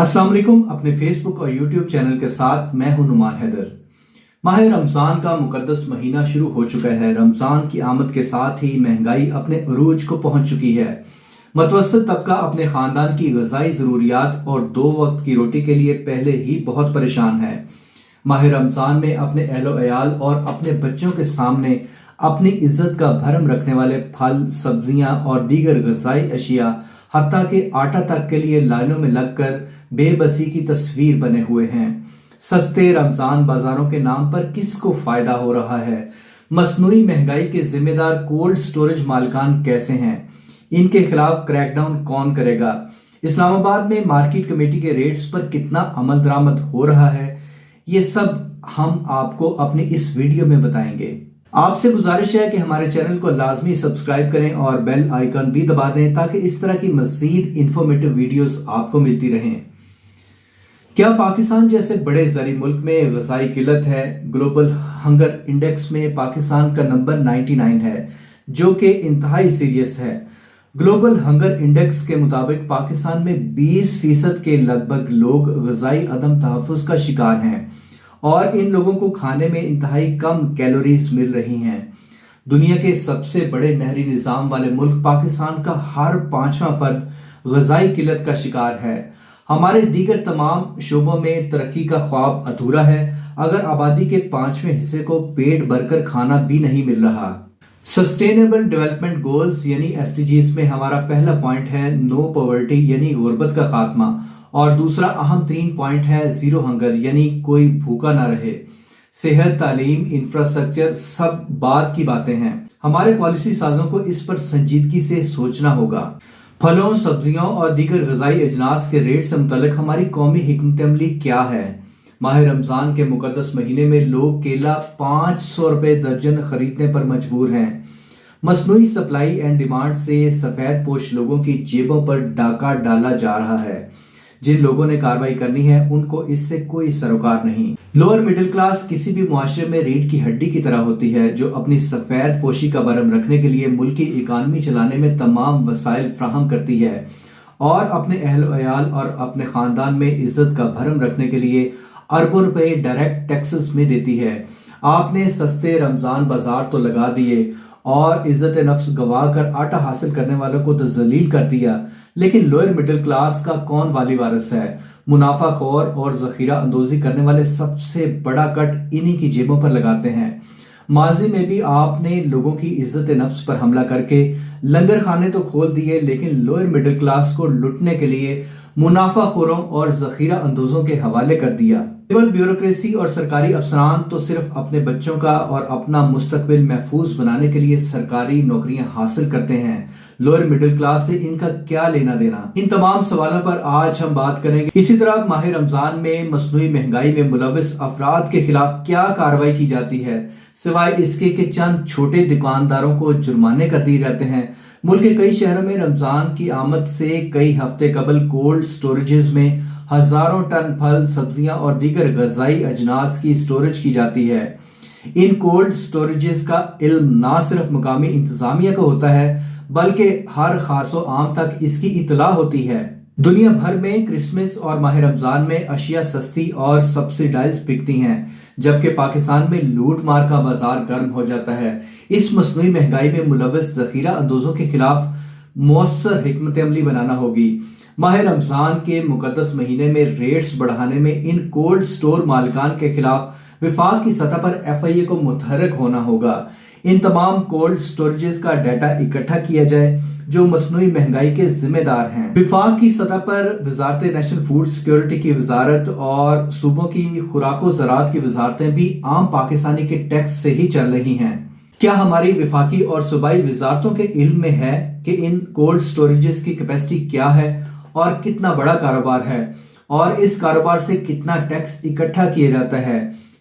अस्सलाम वालेकुम। अपने फेसबुक और यूट्यूब चैनल के साथ मैं हूं नुमान हैदर। माह रमजान का मुकद्दस महीना शुरू हो चुका है। रमजान की आमद के साथ ही महंगाई अपने अरूज को पहुंच चुकी है। मतवसत तबका अपने खानदान की ग़िज़ाई ज़रूरियात और 2 वक्त की रोटी के लिए पहले ही बहुत परेशान है। माह रमजान में अपने अहलो अयाल और अपने बच्चों के सामने अपनी इज्जत का भरम रखने वाले फल, सब्जियां और दीगर ग़िज़ाई अशिया, हत्ता के आटा तक के लिए लाइनों में लगकर बेबसी की तस्वीर बने हुए हैं। सस्ते रमजान बाजारों के नाम पर किसको फायदा हो रहा है? मसनूई महंगाई के जिम्मेदार कोल्ड स्टोरेज मालिकान कैसे हैं? इनके खिलाफ क्रैकडाउन कौन करेगा? इस्लामाबाद में मार्केट कमेटी के रेट्स पर कितना अमल दरामद हो रहा है? ये सब हम आपको अपनी इस वीडियो में बताएंगे। आपसे गुजारिश है कि हमारे चैनल को लाजमी सब्सक्राइब करें और बेल आइकन भी दबा दें ताकि इस तरह की मजीद इंफॉर्मेटिव वीडियोस आपको मिलती रहें। क्या पाकिस्तान जैसे बड़े ज़री मुल्क में ग़िज़ाई किल्लत है? ग्लोबल हंगर इंडेक्स में पाकिस्तान का नंबर 99 है, जो कि इंतहाई सीरियस है। ग्लोबल हंगर इंडेक्स के मुताबिक पाकिस्तान में 20% के लगभग लोग ग़िज़ाई अदम तहफ़्फ़ुज़ का शिकार हैं और इन लोगों को खाने में इंतहाई कम कैलोरीज मिल रही हैं। दुनिया के सबसे बड़े नहरी निज़ाम वाले मुल्क पाकिस्तान का हर 5वां फर्द ग़िज़ाई किल्लत का शिकार है। हमारे दीगर तमाम शोबों में तरक्की का ख्वाब अधूरा है अगर आबादी के 5वें हिस्से को पेट भरकर खाना भी नहीं मिल रहा। सस्टेनेबल डेवलपमेंट गोल्स यानी SDGs में हमारा पहला पॉइंट है नो पॉवर्टी यानी गुर्बत का खात्मा, और दूसरा अहम तरीन पॉइंट है जीरो हंगर यानी कोई भूखा ना रहे। सेहत, तालीम, इंफ्रास्ट्रक्चर सब बाद की बातें हैं। हमारे पॉलिसी साजों को इस पर संजीदगी से सोचना होगा। फलों, सब्जियों और दीगर ग़िज़ाई अजनास के रेट से मुतल्लिक हमारी कौमी हिकमत अमली क्या है? माह रमजान के मुकद्दस महीने में लोग केला 500 रुपए दर्जन खरीदने पर मजबूर हैं। मसनूई सप्लाई एंड डिमांड से सफेद पोश लोगों की जेबों पर डाका डाला जा रहा है। जिन लोगों ने कार्रवाई करनी है उनको इससे कोई सरोकार नहीं। लोअर मिडिल क्लास किसी भी मुआशरे में रीढ़ की हड्डी की तरह होती है, जो अपनी सफेद पोशी का बरम रखने के लिए मुल्क की इकानमी चलाने में तमाम वसाइल फ्राहम करती है और अपने अहल अयाल और अपने खानदान में इज्जत का भरम रखने के लिए अरबों रुपए डायरेक्ट टैक्सेस में देती है। आपने सस्ते रमजान बाजार तो लगा दिए और इज्जत नफ्स गवा कर आटा हासिल करने वालों को तो जलील कर दिया, लेकिन लोअर मिडिल क्लास का कौन वाली वारिस है? मुनाफाखोर और जखीरा अंदोजी करने वाले सबसे बड़ा कट इन्हीं की जेबों पर लगाते हैं। माजी में भी आपने लोगों की इज्जत नफ्स पर हमला करके लंगर खाने तो खोल दिए, लेकिन लोअर मिडिल क्लास को लुटने के लिए मुनाफाखोरों और जखीरा अंदोजों के हवाले कर दिया। सिविल ब्यूरोक्रेसी और सरकारी अफसरान तो सिर्फ अपने बच्चों का और अपना मुस्तकबिल महफूज बनाने के लिए सरकारी नौकरियां हासिल करते हैं। लोअर मिडिल क्लास से इनका क्या लेना देना? इन तमाम सवालों पर आज हम बात करेंगे। इसी तरह माह रमजान में मसनूई महंगाई में मुलविस अफराद के खिलाफ क्या कार्रवाई की जाती है, सिवाय इसके कि चंद छोटे दुकानदारों को जुर्माने कर दिए जाते हैं। मुल्क के कई शहरों में रमजान की आमद से कई हफ्ते कबल कोल्ड स्टोरेजेस में हजारों टन फल, सब्जियां और दीगर ग़िज़ाई अजनास की स्टोरेज की जाती है। इन कोल्ड स्टोरेजेस का इल्म ना सिर्फ मुकामी इंतजामिया को होता है बल्कि हर खासो आम तक इसकी इतला होती है। दुनिया भर में क्रिसमस और माह रमजान में अशिया सस्ती और सब्सिडाइज बिकती हैं, जबकि पाकिस्तान में लूट मार का बाजार गर्म हो जाता है। इस मसनूई महंगाई में मुलविस जखीरा अंदोजों के खिलाफ मौसर हिकमत अमली बनाना होगी। माह रमजान के मुकद्दस महीने में रेट्स बढ़ाने में इन कोल्ड स्टोर मालिकान के खिलाफ विफाक की सतह पर FIA को मुतहरक होना होगा। इन तमाम कोल्ड स्टोरेजेस का डाटा इकट्ठा किया जाए जो मसनूई महंगाई के जिम्मेदार हैं। विफाक की सतह पर वजारत नेशनल फूड सिक्योरिटी की वजारत और सूबों की खुराको ज़राअत की वजारतें भी आम पाकिस्तानी के टैक्स से ही चल रही हैं। क्या हमारी विफाकी और सूबाई वजारतों के इल्म में है कि इन कोल्ड स्टोरेजेस की कैपेसिटी क्या है और कितना बड़ा कारोबार है, और इस कारोबार से कितना टैक्स इकट्ठा किया जाता है?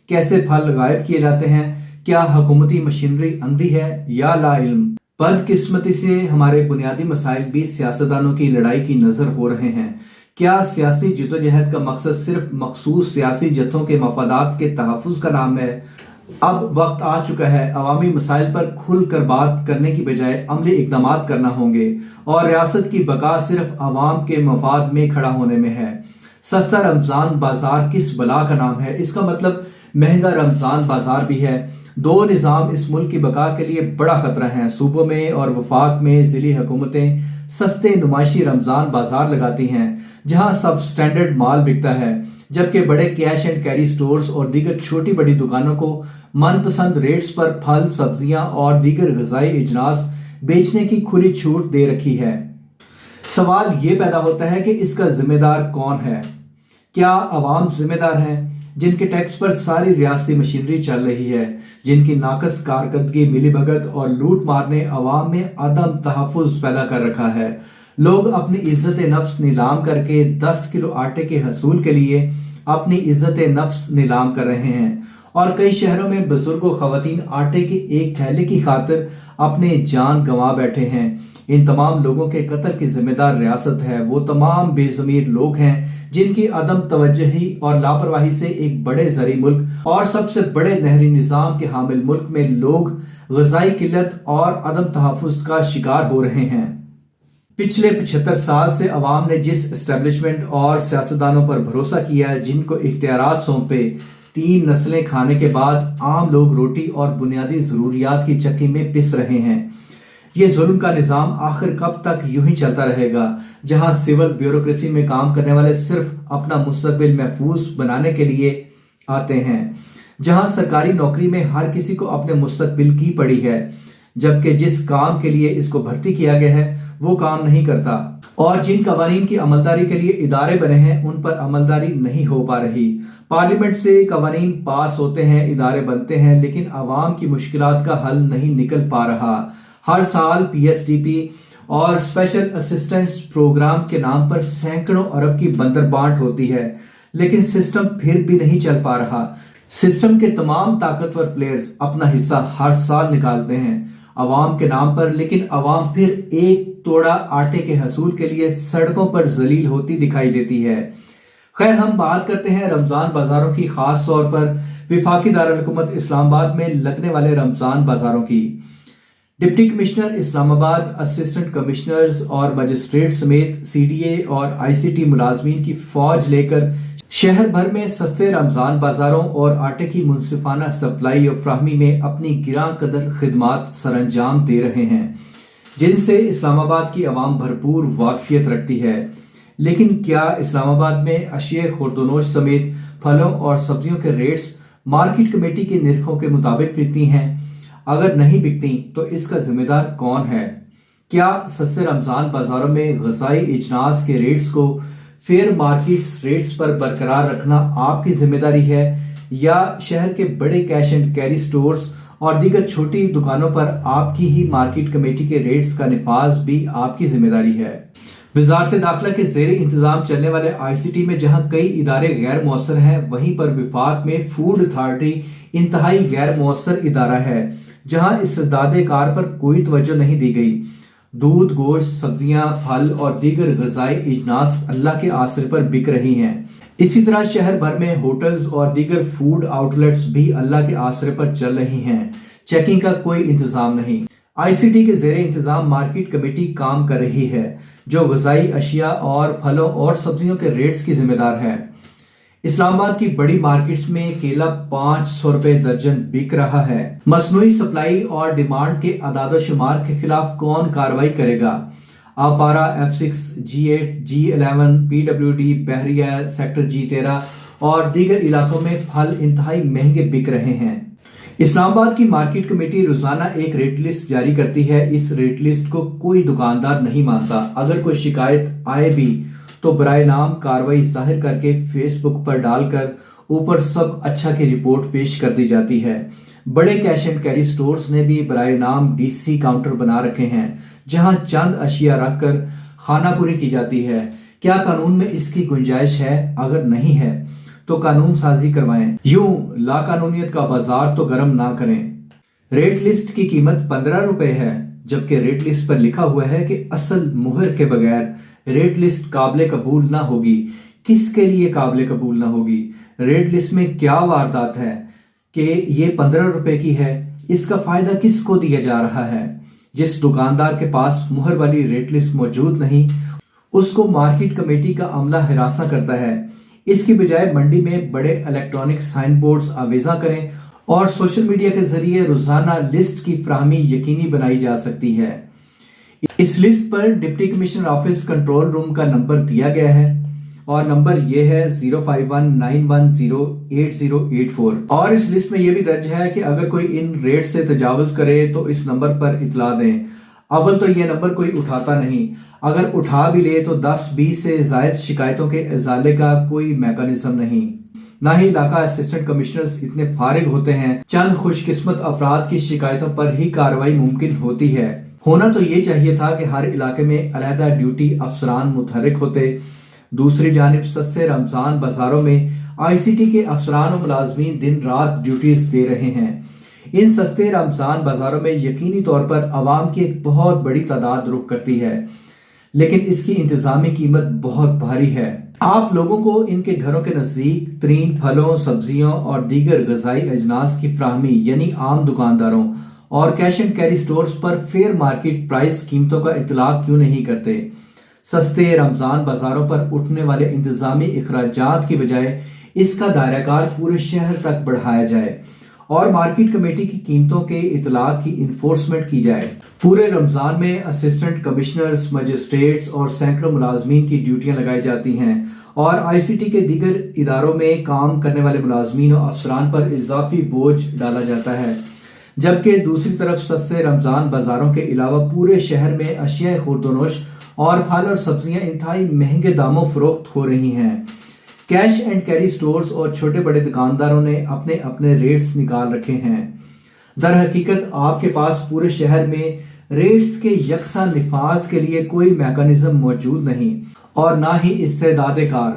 कैसे फल गायब किए जाते हैं? क्या हुकूमती मशीनरी अंधी है या ला इल्म? बदकिस्मती से हमारे बुनियादी मसाइल भी सियासतदानों की लड़ाई की नजर हो रहे हैं। क्या सियासी जद्दोजहद का मकसद सिर्फ मखसूस सियासी जत्थों के मफादात के तहफ़्फ़ुज़ का नाम है? अब वक्त आ चुका है अवामी मसाइल पर खुलकर बात करने की बजाय अमली इक़दामात करना होंगे और रियासत की बका सिर्फ अवाम के मफाद में खड़ा होने में है। सस्ता रमजान बाजार किस बला का नाम है? इसका मतलब महंगा रमजान बाजार भी है। दो निज़ाम इस मुल्क की बका के लिए बड़ा खतरा है। सूबों में और वफाक में ज़िली हुकूमतें सस्ते नुमाइशी रमजान बाजार लगाती हैं जहां सब स्टैंडर्ड माल बिकता है, जबकि बड़े कैश एंड कैरी स्टोर्स और दीगर छोटी बड़ी दुकानों को मनपसंद रेट्स पर फल, सब्जियां और दीगर ग़िज़ाई इजनास बेचने की खुली छूट दे रखी है। सवाल ये पैदा होता है कि इसका जिम्मेदार कौन है? क्या अवाम जिम्मेदार हैं जिनके टैक्स पर सारी रियासती मशीनरी चल रही है, जिनकी नाकस कारकर्दगी, मिलीभगत और लूट मार ने अवाम में अदम तहफ़्फ़ुज़ पैदा कर रखा है। लोग अपनी इज्जत नफ्स नीलाम करके 10 किलो आटे के हसूल के लिए अपनी इज्जत नफ्स नीलाम कर रहे हैं और कई शहरों में बुजुर्गों ख़वातीन आटे के एक थैले की खातिर अपने जान गंवा बैठे हैं। इन तमाम लोगों के कत्ल की जिम्मेदार रियासत है। वो तमाम बेज़मीर लोग हैं जिनकी अदम तवज्जुही और लापरवाही से एक बड़े ज़री मुल्क और सबसे बड़े नहरी निज़ाम के हामिल मुल्क में लोग ग़िज़ाई किल्लत और अदम तहफ़्फ़ुज़ का शिकार हो रहे हैं। पिछले 75 साल से अवाम ने जिस एस्टेब्लिशमेंट और सियासतदानों पर भरोसा किया, जिनको इख्तियारात सौंपे, 3 नस्लें खाने के बाद आम लोग रोटी और बुनियादी ज़रूरियात की चक्की में पिस रहे हैं। ये जुल्म का निज़ाम आखिर कब तक यूं ही चलता रहेगा, जहां सिविल ब्यूरोक्रेसी में काम करने वाले सिर्फ अपना मुस्तकबिल महफूज बनाने के लिए आते हैं, जहां सरकारी नौकरी में हर किसी को अपने मुस्तकबिल की पड़ी है, जबकि जिस काम के लिए इसको भर्ती किया गया है वो काम नहीं करता, और जिन कवानीन की अमलदारी के लिए इदारे बने हैं उन पर अमलदारी नहीं हो पा रही। पार्लियामेंट से कवानीन पास होते हैं, इदारे बनते हैं, लेकिन अवाम की मुश्किलात का हल नहीं निकल पा रहा। हर साल PSDP और स्पेशल असिस्टेंस प्रोग्राम के नाम पर सैकड़ों अरब की बंदरबांट होती है, लेकिन सिस्टम फिर भी नहीं चल पा रहा। सिस्टम के तमाम ताकतवर प्लेयर्स अपना हिस्सा हर साल निकालते हैं अवाम के नाम पर, लेकिन अवाम फिर एक तोड़ा आटे के हसूल के लिए सड़कों पर जलील होती दिखाई देती है। खैर, हम बात करते हैं रमजान बाजारों की, खास तौर पर विफाकी दारुल-हुकूमत इस्लामाबाद में लगने वाले रमजान बाजारों की। Deputy commissioner Islamabad, assistant commissioners और मजिस्ट्रेट समेत CDA और ICT मुलाजमीन की फौज लेकर शहर भर में सस्ते रमजान बाजारों और आटे की मुनसिफाना सप्लाई और फ्राहमी में अपनी गिरां कदर खिदमात सरअंजाम दे रहे हैं, जिनसे इस्लामाबाद की आवाम भरपूर वाकफियत रखती है। लेकिन क्या इस्लामाबाद में अशिया खुर्दनोश समेत फलों और सब्जियों के रेट्स मार्केट कमेटी के निर्खों के मुताबिक बिकती हैं? अगर नहीं बिकती तो इसका जिम्मेदार कौन है? क्या सस्ते रमजान बाजारों में ग़िज़ाई इजनास के रेट्स को फेयर मार्केट्स रेट्स पर बरकरार रखना आपकी जिम्मेदारी है, या शहर के बड़े कैश एंड कैरी स्टोर्स और दीगर छोटी दुकानों पर आपकी ही मार्केट कमेटी के रेट्स का निफाज भी आपकी जिम्मेदारी है? वजारत दाखिला के ज़ेर इंतजाम चलने वाले ICT में जहां कई इदारे गैर मुअस्सर हैं, वहीं पर विफाक में फूड अथॉरिटी इंतहाई गैर मुअस्सर इदारा है, जहां इस्तेदादे कार पर कोई तवज्जो नहीं दी गई। दूध, गोश्त, सब्जियां, फल और दीगर ग़िज़ाई इजनास अल्लाह के आसरे पर बिक रही हैं। इसी तरह शहर भर में होटल्स और दीगर फूड आउटलेट्स भी अल्लाह के आसरे पर चल रही हैं। चेकिंग का कोई इंतजाम नहीं। ICT के ज़ेरे इंतजाम मार्केट कमेटी काम कर रही है, जो ग़िज़ाई अशिया और फलों और सब्जियों के रेट्स की जिम्मेदार है। इस्लामाबाद की बड़ी मार्केट्स में केला 500 रुपए दर्जन बिक रहा है। मसनूई सप्लाई और डिमांड के अदाद शुमार के खिलाफ कौन कार्रवाई करेगा? आपारा, F6, G8, G11, PWD, बहरिया, सेक्टर G13 और दीगर इलाकों में फल इंतहाई महंगे बिक रहे हैं। इस्लामाबाद की मार्केट कमेटी रोजाना एक रेट लिस्ट जारी करती है। इस रेट लिस्ट को कोई दुकानदार नहीं मानता। अगर कोई शिकायत आए भी तो बराए नाम कार्रवाई जाहिर करके फेसबुक पर डालकर ऊपर सब अच्छा की रिपोर्ट पेश कर दी जाती है। बड़े कैश एंड कैरी स्टोर्स ने भी बराए नाम DC काउंटर बना रखे हैं, जहां चंद अशिया रखकर खानापुरी की जाती है। क्या कानून में इसकी गुंजाइश है? अगर नहीं है तो कानून साजी करवाएं। यूं लाकानूनियत का बाजार तो गर्म ना करें। रेट लिस्ट की कीमत 15 रुपए है, जबकि रेट लिस्ट पर लिखा हुआ है कि असल मुहर के बगैर रेट लिस्ट काबिल कबूल ना होगी। किसके लिए काबिल कबूल ना होगी? रेट लिस्ट में क्या वारदात है कि ये 15 रुपए की है? इसका फायदा किसको दिया जा रहा है? जिस दुकानदार के पास मुहर वाली रेट लिस्ट मौजूद नहीं, اس کو مارکیٹ کمیٹی کا عملہ ہراساں کرتا ہے۔ اس کی بجائے منڈی میں بڑے الیکٹرانک سائن بورڈز آویزاں کریں اور سوشل میڈیا کے ذریعے روزانہ لسٹ کی فراہمی یقینی بنائی جا سکتی ہے۔ اس لسٹ پر deputy commissioner office control room کا نمبر دیا گیا ہے اور نمبر یہ ہے 0519108084 اور اس لسٹ میں یہ بھی درج ہے کہ اگر کوئی ان ریٹ سے تجاوز کرے تو اس نمبر پر اطلاع دیں۔ اول تو یہ نمبر کوئی اٹھاتا نہیں، اگر اٹھا بھی لے تو 10-20 سے زائد شکایتوں کے ازالے کا کوئی میکانزم نہیں۔ نہ ہی علاقہ اسسٹنٹ کمشنرز اتنے فارغ ہوتے ہیں، چند خوش قسمت افراد کی شکایتوں پر ہی کارروائی ممکن ہوتی ہے۔ ہونا تو یہ چاہیے تھا کہ ہر علاقے میں علیحدہ ڈیوٹی افسران متحرک ہوتے۔ دوسری جانب سستے رمضان بازاروں میں آئی سی ٹی کے افسران و ملازمین دن رات ڈیوٹیز دے رہے ہیں۔ ان سستے رمضان بازاروں میں یقینی طور پر عوام کی ایک بہت بڑی تعداد رخ کرتی ہے، لیکن اس کی انتظامی قیمت بہت بھاری ہے۔ آپ لوگوں کو ان کے گھروں کے نزدیک ترین پھلوں، سبزیوں اور دیگر غذائی اجناس کی فراہمی یعنی عام دکانداروں اور کیش اینڈ کیری سٹورز پر فیئر مارکیٹ پرائس قیمتوں کا اطلاق کیوں نہیں کرتے؟ سستے رمضان بازاروں پر اٹھنے والے انتظامی اخراجات کی بجائے اس کا دائرہ کار پورے شہر تک بڑھایا جائے اور مارکیٹ کمیٹی کی قیمتوں کے اطلاق کی انفورسمنٹ کی جائے۔ پورے رمضان میں اسسٹنٹ کمشنرز، مجسٹریٹس اور سینکڑوں ملازمین کی ڈیوٹیاں لگائی جاتی ہیں اور آئی سی ٹی کے دیگر اداروں میں کام کرنے والے ملازمین و افسران پر اضافی بوجھ ڈالا جاتا ہے، جبکہ دوسری طرف سستے رمضان بازاروں کے علاوہ پورے شہر میں اشیاء خوردونوش اور پھل اور سبزیاں انتہائی مہنگے داموں فروخت ہو رہی ہیں۔ کیش اینڈ کیری سٹورز اور چھوٹے بڑے دکانداروں نے اپنے اپنے ریٹس نکال رکھے ہیں۔ در حقیقت آپ کے پاس پورے شہر میں ریٹس کے یکساں نفاذ کے لیے کوئی میکانزم موجود نہیں اور نہ ہی استعداد کار۔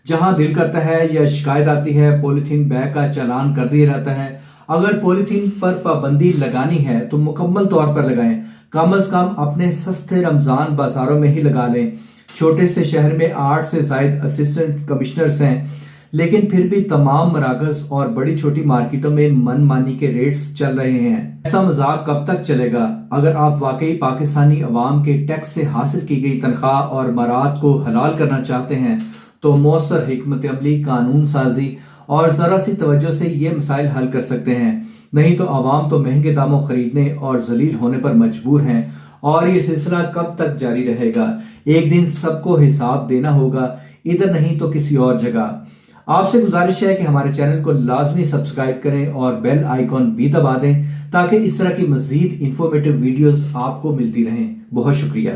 جہاں دل کرتا ہے یا شکایت آتی ہے پولیتھین بیگ کا چالان کر دیا جاتا ہے۔ اگر پولیتھین پر پابندی لگانی ہے تو مکمل طور پر لگائیں، کم از کم اپنے سستے رمضان بازاروں میں ہی لگا لیں۔ چھوٹے سے شہر میں 8 سے زائد اسسٹنٹ کمشنرز ہیں، لیکن پھر بھی تمام مراکز اور بڑی چھوٹی مارکیٹوں میں من مانی کے ریٹس چل رہے ہیں۔ ایسا مذاق کب تک چلے گا؟ اگر آپ واقعی پاکستانی عوام کے ٹیکس سے حاصل کی گئی تنخواہ اور مراعات کو حلال کرنا چاہتے ہیں تو مؤثر حکمت عملی، قانون سازی اور ذرا سی توجہ سے یہ مسائل حل کر سکتے ہیں، نہیں تو عوام تو مہنگے داموں خریدنے اور ذلیل ہونے پر مجبور ہیں اور یہ سلسلہ کب تک جاری رہے گا؟ ایک دن سب کو حساب دینا ہوگا، ادھر نہیں تو کسی اور جگہ۔ آپ سے گزارش ہے کہ ہمارے چینل کو لازمی سبسکرائب کریں اور بیل آئیکن بھی دبا دیں تاکہ اس طرح کی مزید انفارمیٹو ویڈیوز آپ کو ملتی رہیں۔ بہت شکریہ۔